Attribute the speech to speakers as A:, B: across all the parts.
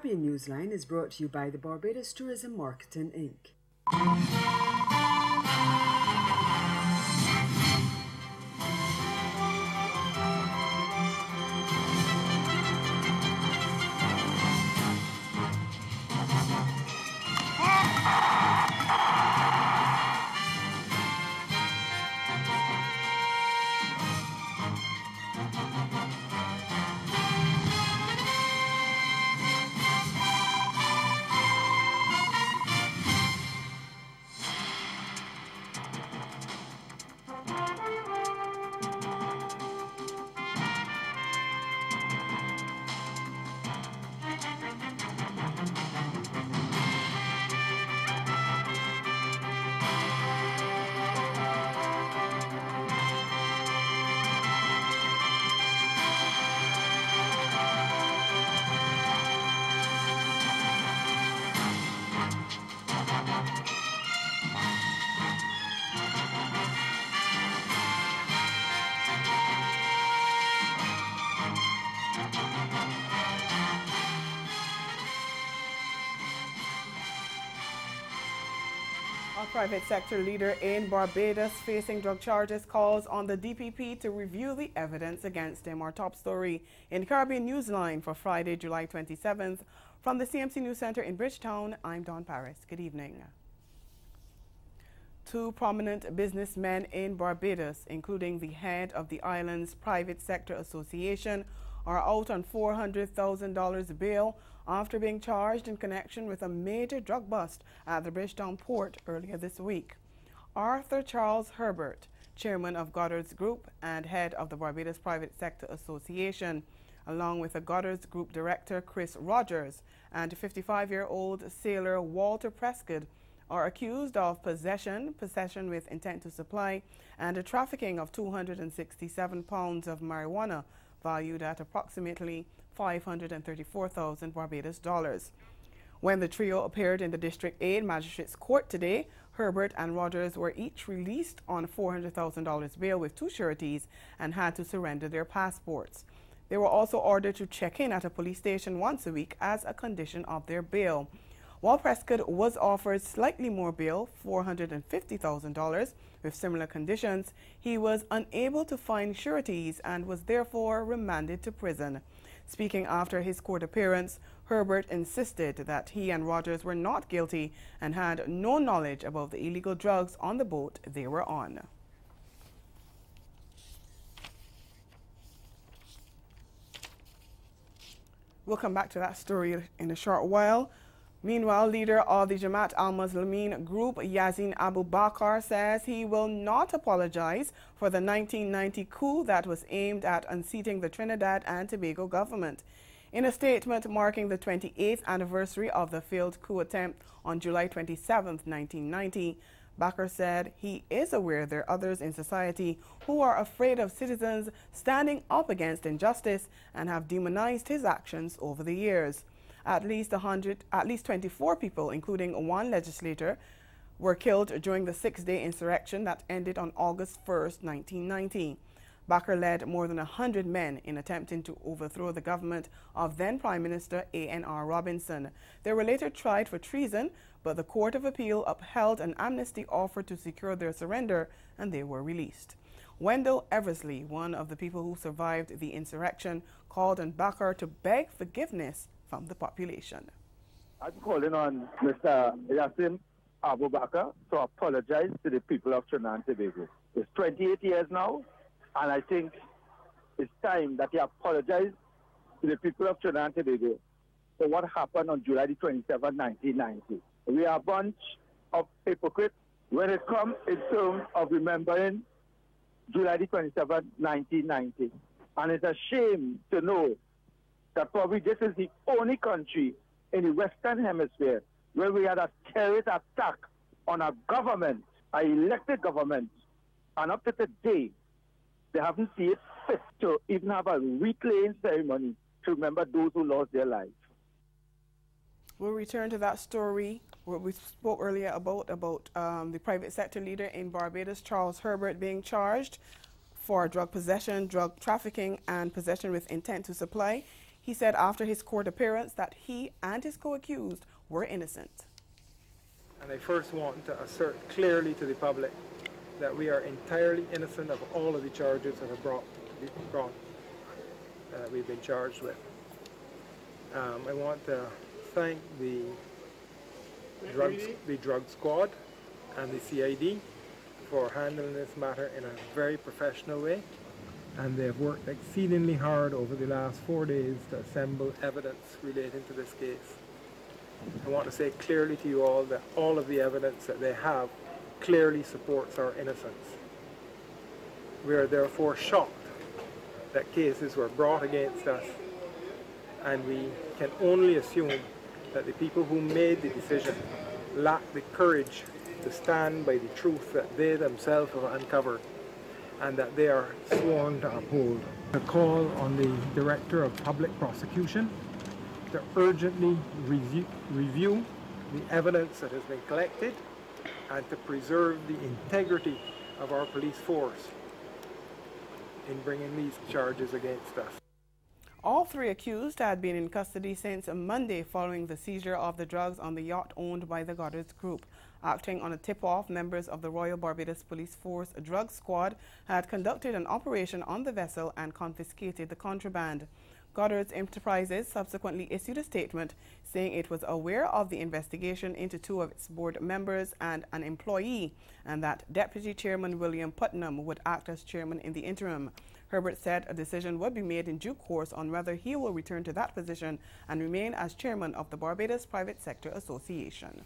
A: Caribbean Newsline is brought to you by the Barbados Tourism Marketing, Inc.
B: A private sector leader in Barbados facing drug charges calls on the DPP to review the evidence against him. Our top story in Caribbean Newsline for Friday, July 27th. From the CMC News Center in Bridgetown, I'm Dawn Paris. Good evening. Two prominent businessmen in Barbados, including the head of the island's private sector association, are out on $400,000 bail after being charged in connection with a major drug bust at the Bridgetown port earlier this week. Arthur Charles Herbert, chairman of Goddard's Group and head of the Barbados Private Sector Association, along with the Goddard's Group director Chris Rogers and 55-year-old sailor Walter Prescott, are accused of possession with intent to supply, and a trafficking of 267 pounds of marijuana valued at approximately 534,000 Barbados dollars. When the trio appeared in the District 8 Magistrates Court today, Herbert and Rogers were each released on $400,000 bail with two sureties and had to surrender their passports. They were also ordered to check in at a police station once a week as a condition of their bail. While Prescott was offered slightly more bail, $450,000, with similar conditions, he was unable to find sureties and was therefore remanded to prison. Speaking after his court appearance, Herbert insisted that he and Rogers were not guilty and had no knowledge about the illegal drugs on the boat they were on. We'll come back to that story in a short while. Meanwhile, leader of the Jamaat al-Muslimin group, Yazin Abu Bakr, says he will not apologize for the 1990 coup that was aimed at unseating the Trinidad and Tobago government. In a statement marking the 28th anniversary of the failed coup attempt on July 27, 1990, Bakr said he is aware there are others in society who are afraid of citizens standing up against injustice and have demonized his actions over the years. At least 24 people, including one legislator, were killed during the six-day insurrection that ended on August 1, 1990. Bakr led more than 100 men in attempting to overthrow the government of then Prime Minister A.N.R. Robinson. They were later tried for treason, but the Court of Appeal upheld an amnesty offer to secure their surrender, and they were released. Wendell Eversley, one of the people who survived the insurrection, called on Bakr to beg forgiveness from the population.
C: I'm calling on Mr. Yazin Abu Bakr to apologize to the people of Trinidad and Tobago. It's 28 years now, and I think it's time that he apologized to the people of Trinidad and Tobago for what happened on July 27, 1990. We are a bunch of hypocrites when it comes in terms of remembering July 27, 1990. And it's a shame to know that probably this is the only country in the Western Hemisphere where we had a terrorist attack on a government, an elected government, and up to today, they haven't seen it fit to even have a reclaim ceremony to remember those who lost their lives.
B: We'll return to that story where we spoke earlier about the private sector leader in Barbados, Charles Herbert, being charged for drug possession, drug trafficking, and possession with intent to supply. He said after his court appearance that he and his co-accused were innocent.
D: And I first want to assert clearly to the public that we are entirely innocent of all of the charges that we've been charged with. I want to thank the drug squad and the CID for handling this matter in a very professional way, and they have worked exceedingly hard over the last 4 days to assemble evidence relating to this case. I want to say clearly to you all that all of the evidence that they have clearly supports our innocence. We are therefore shocked that cases were brought against us, and we can only assume that the people who made the decision lacked the courage to stand by the truth that they themselves have uncovered and that they are sworn to uphold. A call on the Director of Public Prosecution to urgently review the evidence that has been collected and to preserve the integrity of our police force in bringing these charges against us.
B: All three accused had been in custody since Monday following the seizure of the drugs on the yacht owned by the Goddard's Group. Acting on a tip-off, members of the Royal Barbados Police Force drug squad had conducted an operation on the vessel and confiscated the contraband. Goddard's Enterprises subsequently issued a statement saying it was aware of the investigation into two of its board members and an employee, and that Deputy Chairman William Putnam would act as chairman in the interim. Herbert said a decision would be made in due course on whether he will return to that position and remain as chairman of the Barbados Private Sector Association.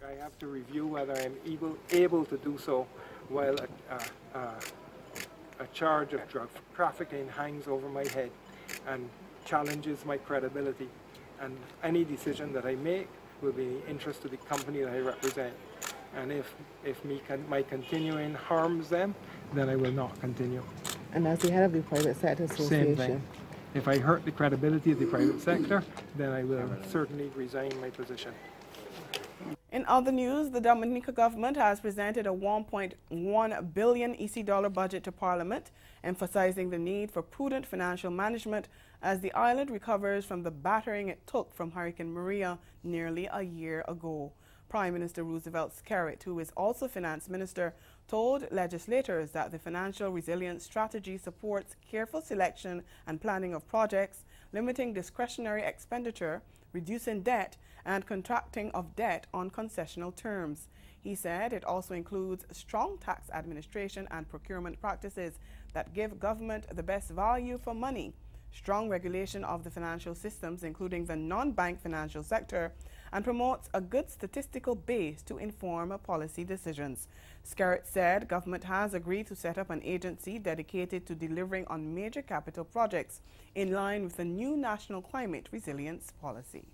D: I have to review whether I'm able to do so while a charge of drug trafficking hangs over my head and challenges my credibility. And any decision that I make will be in the interest of the company that I represent. And if my continuing harms them, then I will not continue.
B: And as the head of the Private Sector Association?
D: Same thing. If I hurt the credibility of the private sector, then I will certainly resign my position.
B: In other news, the Dominica government has presented a $1.1 billion EC dollar budget to Parliament, emphasizing the need for prudent financial management as the island recovers from the battering it took from Hurricane Maria nearly a year ago. Prime Minister Roosevelt Skerritt, who is also Finance Minister, told legislators that the financial resilience strategy supports careful selection and planning of projects, limiting discretionary expenditure, reducing debt, and contracting of debt on concessional terms. He said it also includes strong tax administration and procurement practices that give government the best value for money, strong regulation of the financial systems, including the non-bank financial sector, and promotes a good statistical base to inform policy decisions. Skerritt said government has agreed to set up an agency dedicated to delivering on major capital projects in line with the new National Climate Resilience Policy.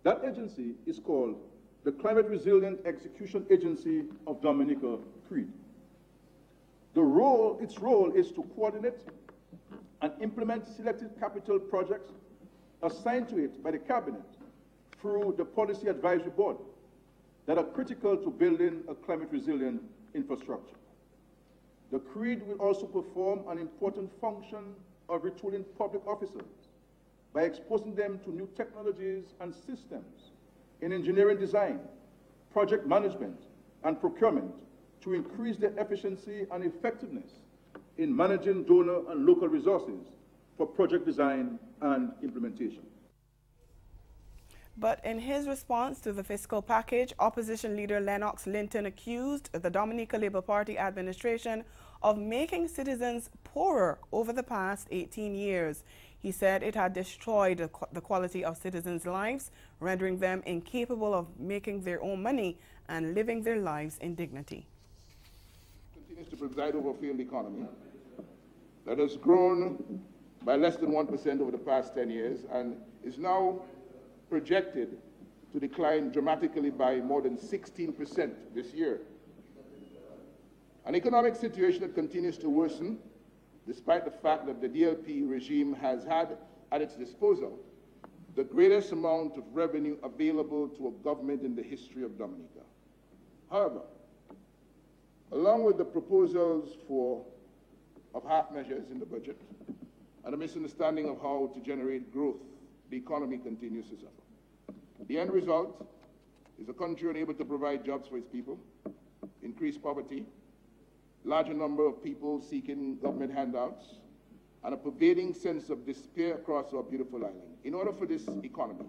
E: That agency is called the Climate Resilient Execution Agency of Dominica, CREED. Its role is to coordinate and implement selected capital projects assigned to it by the Cabinet through the Policy Advisory Board that are critical to building a climate-resilient infrastructure. The CREED will also perform an important function of retooling public officers by exposing them to new technologies and systems in engineering design, project management, and procurement to increase their efficiency and effectiveness in managing donor and local resources for project design and implementation.
B: But in his response to the fiscal package, opposition leader Lennox Linton accused the Dominica Labour Party administration of making citizens poorer over the past 18 years. He said it had destroyed the quality of citizens' lives, rendering them incapable of making their own money and living their lives in dignity.
F: Continues to preside over a failed economy that has grown by less than 1% over the past 10 years and is now projected to decline dramatically by more than 16% this year. An economic situation that continues to worsen despite the fact that the DLP regime has had at its disposal the greatest amount of revenue available to a government in the history of Dominica. However, along with the proposals of half measures in the budget, and a misunderstanding of how to generate growth, the economy continues to suffer. The end result is a country unable to provide jobs for its people, increased poverty, larger number of people seeking government handouts, and a pervading sense of despair across our beautiful island. In order for this economy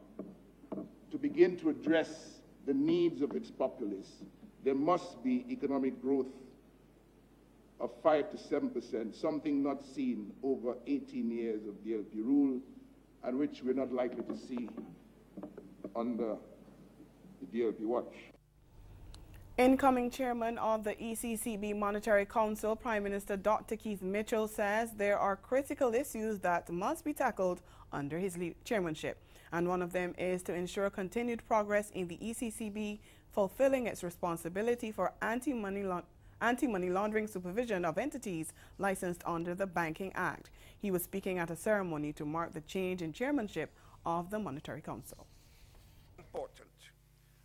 F: to begin to address the needs of its populace, there must be economic growth of 5 to 7%, something not seen over 18 years of DLP rule, and which we're not likely to see under the DLP watch.
B: Incoming chairman of the ECCB Monetary Council, Prime Minister Dr. Keith Mitchell, says there are critical issues that must be tackled under his chairmanship, and one of them is to ensure continued progress in the ECCB fulfilling its responsibility for anti-money laundering supervision of entities licensed under the Banking Act. He was speaking at a ceremony to mark the change in chairmanship of the Monetary Council.
G: Important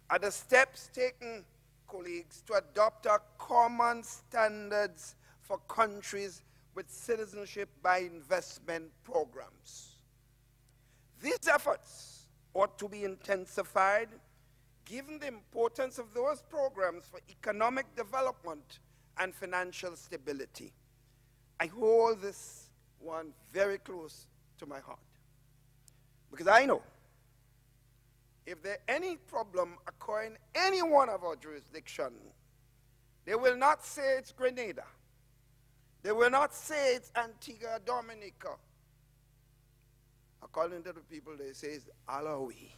G: are the steps taken, colleagues, to adopt a common standards for countries with citizenship by investment programs. These efforts ought to be intensified given the importance of those programs for economic development and financial stability. I hold this one very close to my heart because I know if there any problem occurring in any one of our jurisdictions, they will not say it's Grenada. They will not say it's Antigua Dominica. According to the people, they say it's Alawi.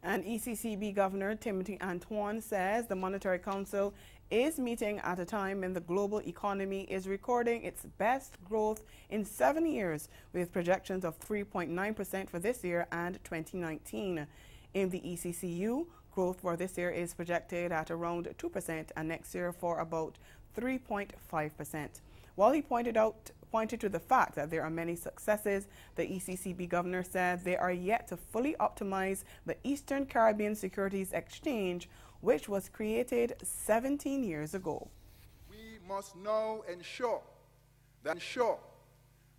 B: And ECCB Governor Timothy Antoine says the Monetary Council is meeting at a time when the global economy is recording its best growth in 7 years, with projections of 3.9% for this year and 2019. In the ECCU, growth for this year is projected at around 2% and next year for about 3.5%. While he pointed to the fact that there are many successes, the ECCB governor said they are yet to fully optimize the Eastern Caribbean Securities Exchange, which was created 17 years ago.
H: We must now ensure that the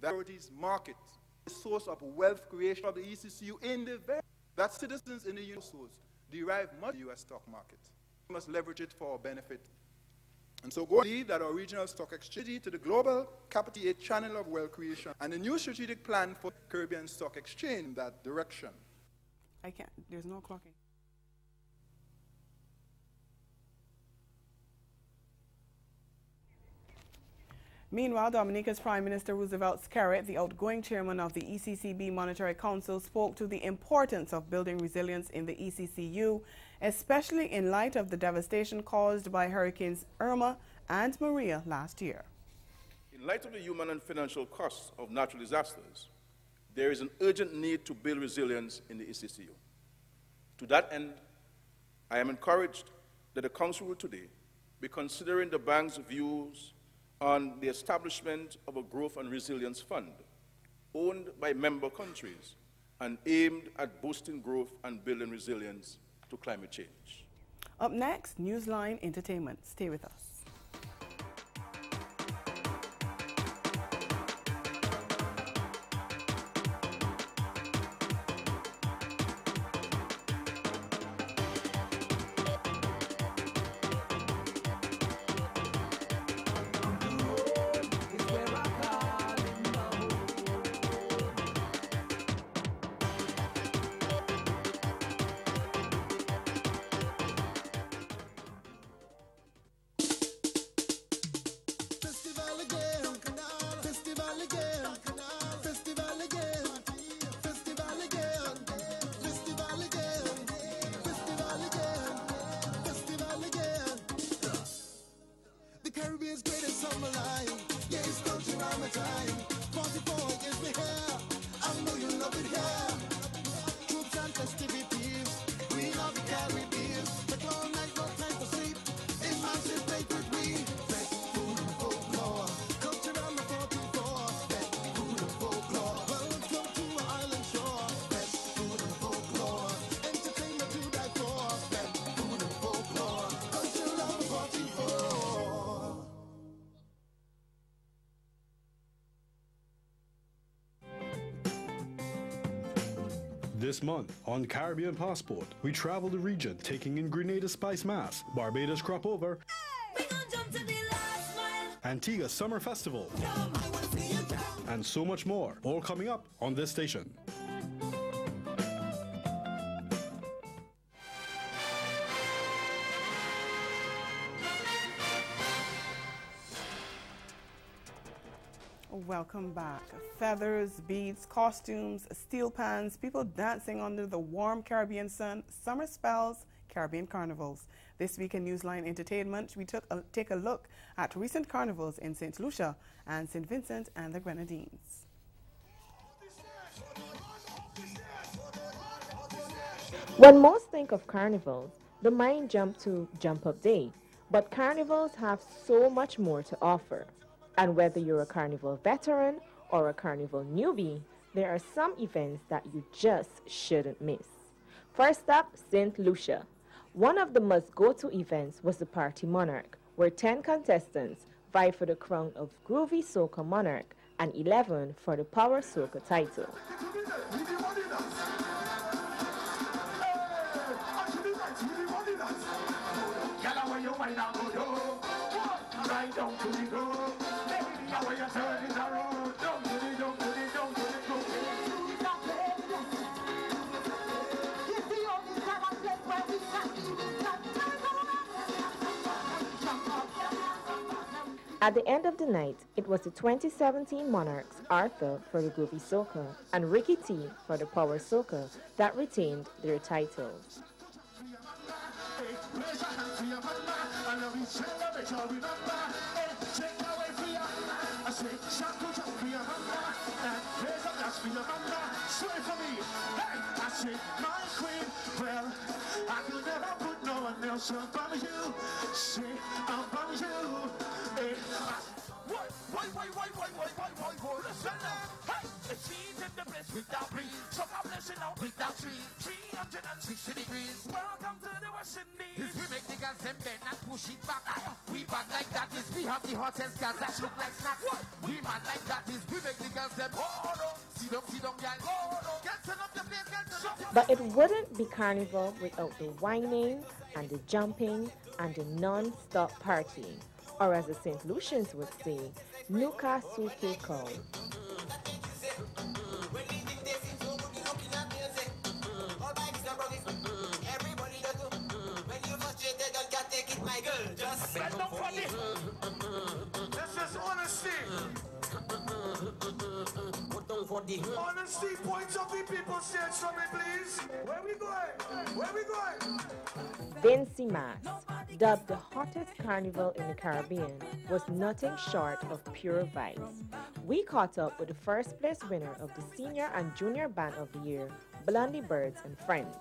H: securities market is a source of wealth creation of the ECCU in the event that citizens in the U.S. derive much from the U.S. stock market. We must leverage it for our benefit. And so go lead that our regional stock exchange to the global capital a channel of wealth creation and a new strategic plan for Caribbean Stock Exchange in that direction.
B: There's no clocking. Meanwhile, Dominica's Prime Minister Roosevelt Skerrit, the outgoing chairman of the ECCB Monetary Council, spoke to the importance of building resilience in the ECCU, especially in light of the devastation caused by Hurricanes Irma and Maria last year.
I: In light of the human and financial costs of natural disasters, there is an urgent need to build resilience in the ECCU. To that end, I am encouraged that the Council will today be considering the bank's views on the establishment of a Growth and Resilience Fund owned by member countries and aimed at boosting growth and building resilience to climate change.
B: Up next, Newsline Entertainment. Stay with us.
J: This month, on Caribbean Passport, we travel the region taking in Grenada Spice Mass, Barbados Crop Over, Antigua Summer Festival, and so much more, all coming up on this station.
B: Welcome back. Feathers, beads, costumes, steel pans, people dancing under the warm Caribbean sun, summer spells, Caribbean carnivals. This week in Newsline Entertainment, we take a look at recent carnivals in St. Lucia and St. Vincent and the Grenadines.
K: When most think of carnivals, the mind jumps to Jump Up Day, but carnivals have so much more to offer. And whether you're a carnival veteran or a carnival newbie, there are some events that you just shouldn't miss. First up, St. Lucia. One of the must-go-to events was the Party Monarch, where 10 contestants vie for the crown of Groovy Soca Monarch and 11 for the Power Soca title. At the end of the night, it was the 2017 Monarchs, Arthur for the Groovy Soca and Ricky T for the Power Soca that retained their titles.
L: We bad like that is we have the hottest girls that look like snacks. We mad like that is we make the girls them oh no. See them girl oh no. Get turn up the place, get turn up.
K: But it wouldn't be carnival without the whining and the jumping and the non-stop partying, or as the St. Lucians would say, Nuka Suke Cow.
L: This is honesty. Honesty points of the people said something, please. Where we going? Where we going?
K: Vincy Mass, dubbed the hottest carnival in the Caribbean, was nothing short of pure vibes. We caught up with the first place winner of the Senior and Junior Band of the Year, Blondie Birds and Friends.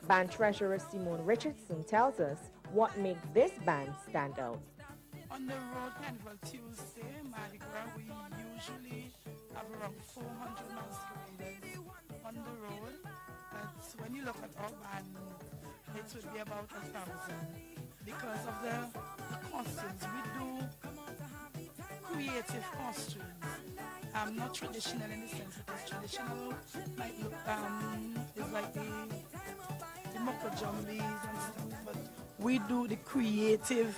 K: Band treasurer Simone Richardson tells us what makes this band stand out.
M: On the road Carnival Tuesday, Mardi Gras, we usually have around 400 masqueraders on the road. But when you look at our band, it would be about 1,000 because of the costumes. We do creative costumes. Not traditional in the sense because traditional might look is like the moko jumblies and stuff, but we do the creative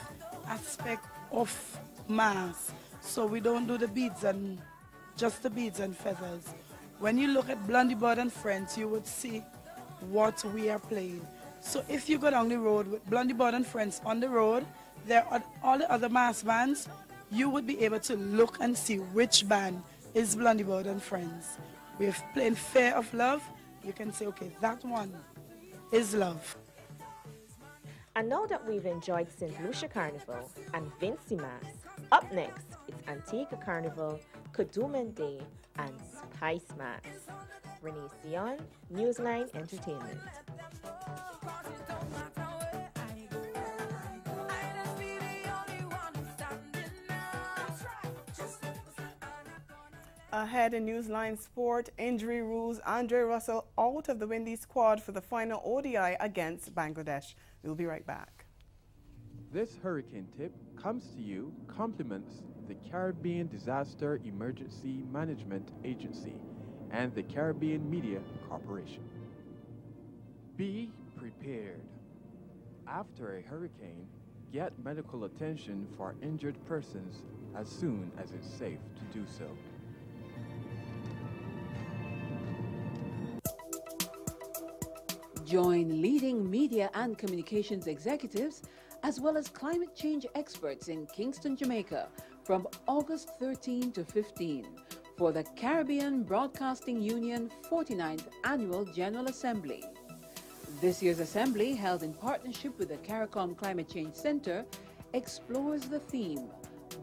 M: aspect of mass. So we don't do the beads and just the beads and feathers. When you look at Blondie Bird and Friends, you would see what we are playing. So if you go down the road with Blondie Bird and Friends on the road, there are all the other mass bands, you would be able to look and see which band is Blondie Bird and Friends. We're playing Fair of Love, you can say, okay, that one is Love.
K: And now that we've enjoyed St. Lucia Carnival and Vincy Mass, up next it's Antigua Carnival, Kadooman Day, and Spice Mass. Renee Sion, Newsline Entertainment.
B: Ahead in Newsline Sport, injury rules Andre Russell out of the Windy squad for the final ODI against Bangladesh. We'll be right back.
N: This hurricane tip comes to you compliments the Caribbean Disaster Emergency Management Agency and the Caribbean Media Corporation. Be prepared. After a hurricane, get medical attention for injured persons as soon as it's safe to do so.
O: Join leading media and communications executives as well as climate change experts in Kingston, Jamaica from August 13 to 15 for the Caribbean Broadcasting Union 49th Annual General Assembly. This year's assembly, held in partnership with the CARICOM Climate Change Center, explores the theme,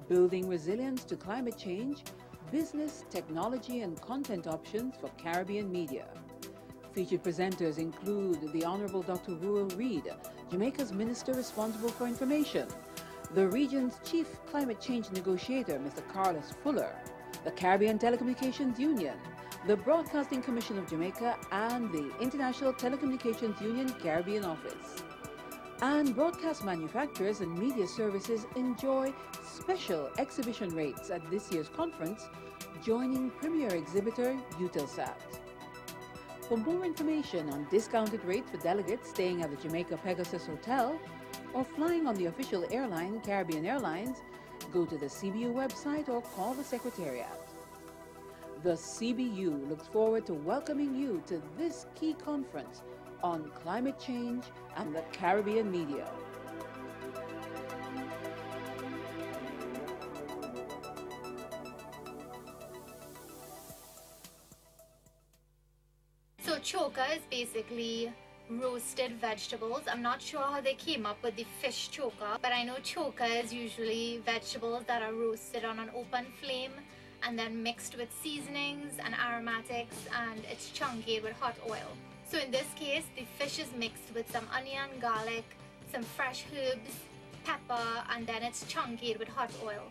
O: Building Resilience to Climate Change, Business, Technology and Content Options for Caribbean Media. Featured presenters include the Honorable Dr. Rural Reid, Jamaica's Minister responsible for information, the region's Chief Climate Change Negotiator, Mr. Carlos Fuller, the Caribbean Telecommunications Union, the Broadcasting Commission of Jamaica, and the International Telecommunications Union Caribbean Office. And broadcast manufacturers and media services enjoy special exhibition rates at this year's conference, joining premier exhibitor Eutelsat. For more information on discounted rates for delegates staying at the Jamaica Pegasus Hotel or flying on the official airline Caribbean Airlines, go to the CBU website or call the Secretariat. The CBU looks forward to welcoming you to this key conference on climate change and the Caribbean media.
P: So choka is basically roasted vegetables. I'm not sure how they came up with the fish choka, but I know choka is usually vegetables that are roasted on an open flame and then mixed with seasonings and aromatics, and it's chunkied with hot oil. So in this case, the fish is mixed with some onion, garlic, some fresh herbs, pepper, and then it's chunkied with hot oil.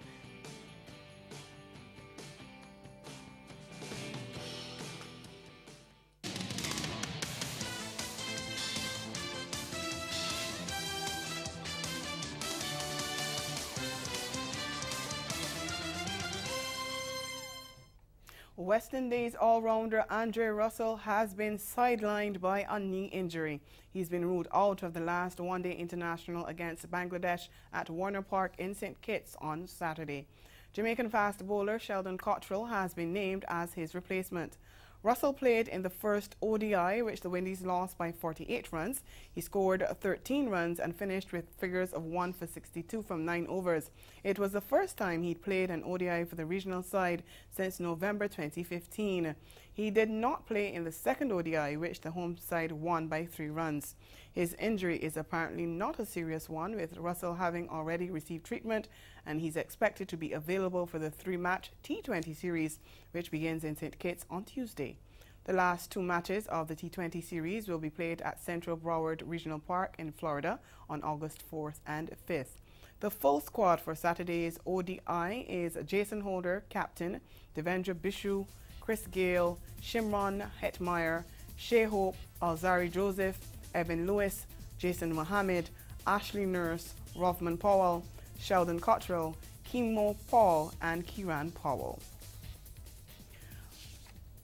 B: West Indies all-rounder Andre Russell has been sidelined by a knee injury. He's been ruled out of the last one-day international against Bangladesh at Warner Park in St. Kitts on Saturday. Jamaican fast bowler Sheldon Cottrell has been named as his replacement. Russell played in the first ODI, which the Windies lost by 48 runs. He scored 13 runs and finished with figures of 1 for 62 from 9 overs. It was the first time he'd played an ODI for the regional side since November 2015. He did not play in the second ODI, which the home side won by 3 runs. His injury is apparently not a serious one, with Russell having already received treatment, and he's expected to be available for the 3-match T20 series, which begins in St. Kitts on Tuesday. The last 2 matches of the T20 series will be played at Central Broward Regional Park in Florida on August 4th and 5th. The full squad for Saturday's ODI is Jason Holder, captain, Devendra Bishu, Chris Gale, Shimron Hetmeyer, Shea Hope, Alzari Joseph, Evan Lewis, Jason Mohammed, Ashley Nurse, Rovman Powell, Sheldon Cottrell, Kimo Paul, and Kieran Powell.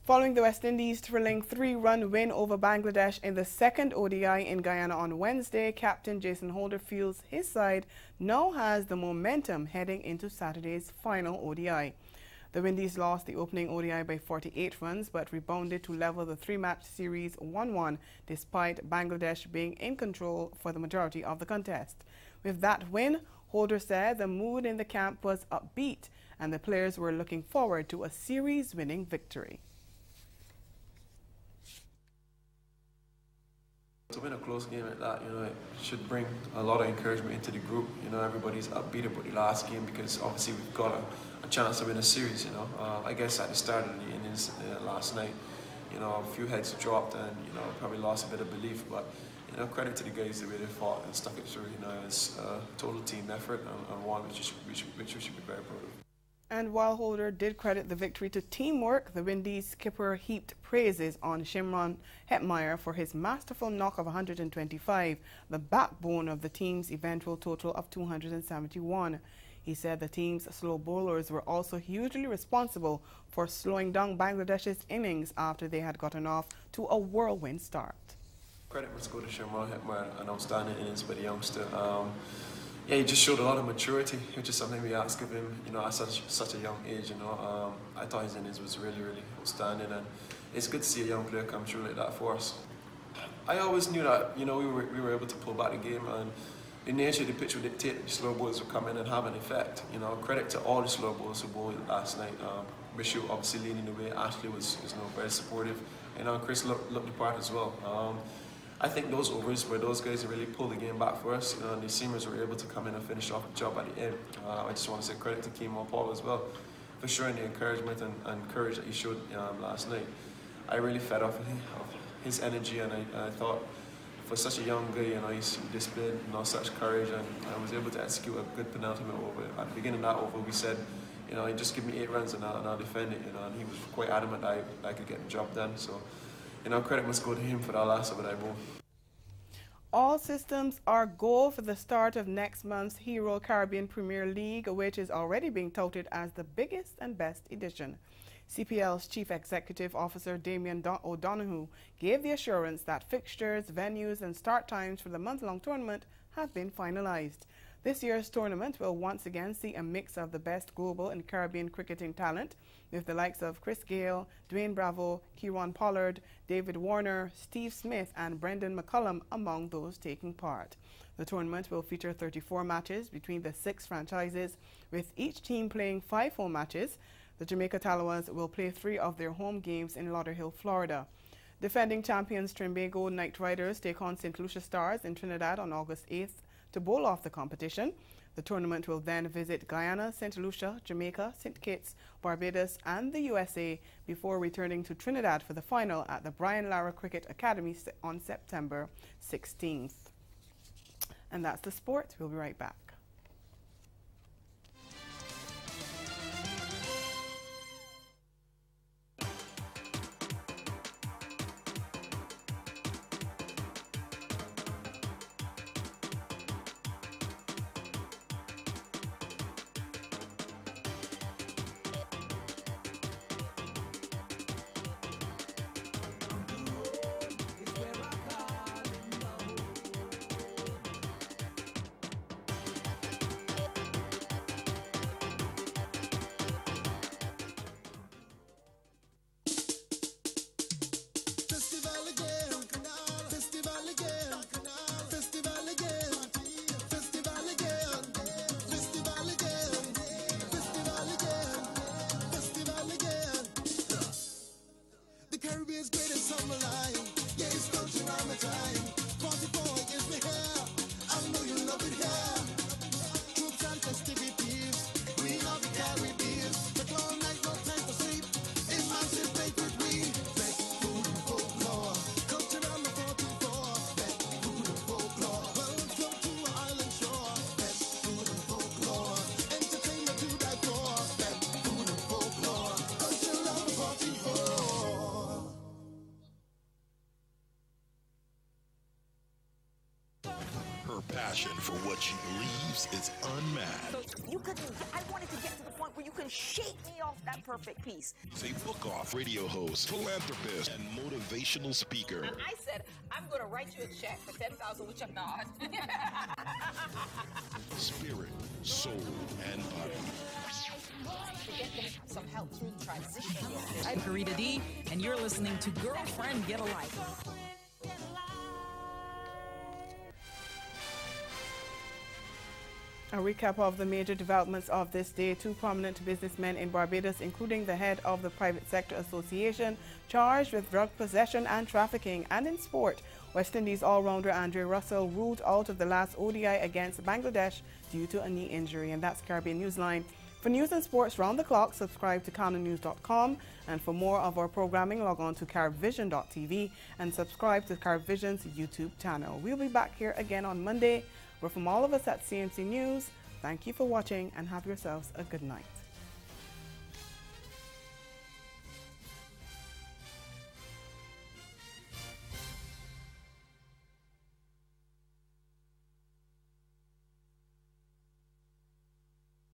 B: Following the West Indies' thrilling 3-run win over Bangladesh in the second ODI in Guyana on Wednesday, captain Jason Holder feels his side now has the momentum heading into Saturday's final ODI. The Windies lost the opening ODI by 48 runs but rebounded to level the 3-match series 1-1 despite Bangladesh being in control for the majority of the contest. With that win, Holder said the mood in the camp was upbeat and the players were looking forward to a series-winning victory.
Q: To win a close game like that, it should bring a lot of encouragement into the group. Everybody's upbeat about the last game because obviously we've got a chance to win a series. I guess at the start of the innings last night, a few heads dropped and probably lost a bit of belief. But credit to the guys the way they fought and stuck it through. It's a total team effort and one which we should be very proud of.
B: And while Holder did credit the victory to teamwork, the Windies skipper heaped praises on Shimron Hetmeyer for his masterful knock of 125, the backbone of the team's eventual total of 271. He said the team's slow bowlers were also hugely responsible for slowing down Bangladesh's innings after they had gotten off to a whirlwind start.
Q: Credit must go to Sherman Hepmer, an outstanding innings by the youngster. Yeah, he just showed a lot of maturity, which is something we ask of him, you know, at such a young age, you know. I thought his innings was really, really outstanding, and it's good to see a young player come through like that for us. I always knew that, you know, we were able to pull back the game, and the nature of the pitch would dictate the slow balls would come in and have an effect. You know, credit to all the slow balls who bowled last night. Bishop obviously leading the way. Ashley was you know, very supportive, and Chris looked the part as well. I think those overs where those guys really pulled the game back for us, you know, and the seamers were able to come in and finish off the job at the end. I just want to say credit to Kimo Paul as well for showing the encouragement and courage that he showed last night. I really fed off his energy, and I thought for such a young guy, you know, he's displayed, you know, such courage, and I was able to execute a good penalty over. At the beginning of that over, we said, you know, just give me 8 runs and I'll defend it, you know, and he was quite adamant that I could get the job done. So, you know, credit must go to him for that last over that I bowled.
B: All systems are go for the start of next month's Hero Caribbean Premier League, which is already being touted as the biggest and best edition. CPL's Chief Executive Officer Damien O'Donoghue gave the assurance that fixtures, venues and start times for the month-long tournament have been finalized. This year's tournament will once again see a mix of the best global and Caribbean cricketing talent, with the likes of Chris Gayle, Dwayne Bravo, Kieran Pollard, David Warner, Steve Smith and Brendan McCullum among those taking part. The tournament will feature 34 matches between the 6 franchises, with each team playing 5 home matches. The Jamaica Tallawahs will play 3 of their home games in Lauderhill, Florida. Defending champions Trinbago Knight Riders take on St. Lucia Stars in Trinidad on August 8th to bowl off the competition. The tournament will then visit Guyana, St. Lucia, Jamaica, St. Kitts, Barbados and the USA before returning to Trinidad for the final at the Brian Lara Cricket Academy on September 16th. And that's the sport. We'll be right back.
R: Passion for what she believes is unmatched.
S: You couldn't, I wanted to get to the point where you can shake me off that perfect piece.
R: She's a book-off radio host, philanthropist, and motivational speaker.
S: And I said, I'm going to write you a check for $10,000, which I'm not.
R: Spirit, soul, and body.
S: To get them some help through the transition.
T: I'm Karita D, and you're listening to Girlfriend Get a Life.
B: A recap of the major developments of this day. 2 prominent businessmen in Barbados, including the head of the Private Sector Association, charged with drug possession and trafficking. And in sport, West Indies all-rounder Andre Russell ruled out of the last ODI against Bangladesh due to a knee injury. And that's Caribbean Newsline. For news and sports round the clock, subscribe to CanonNews.com. And for more of our programming, log on to CaribVision.tv and subscribe to CaribVision's YouTube channel. We'll be back here again on Monday. But from all of us at CMC News, thank you for watching and have yourselves a good night.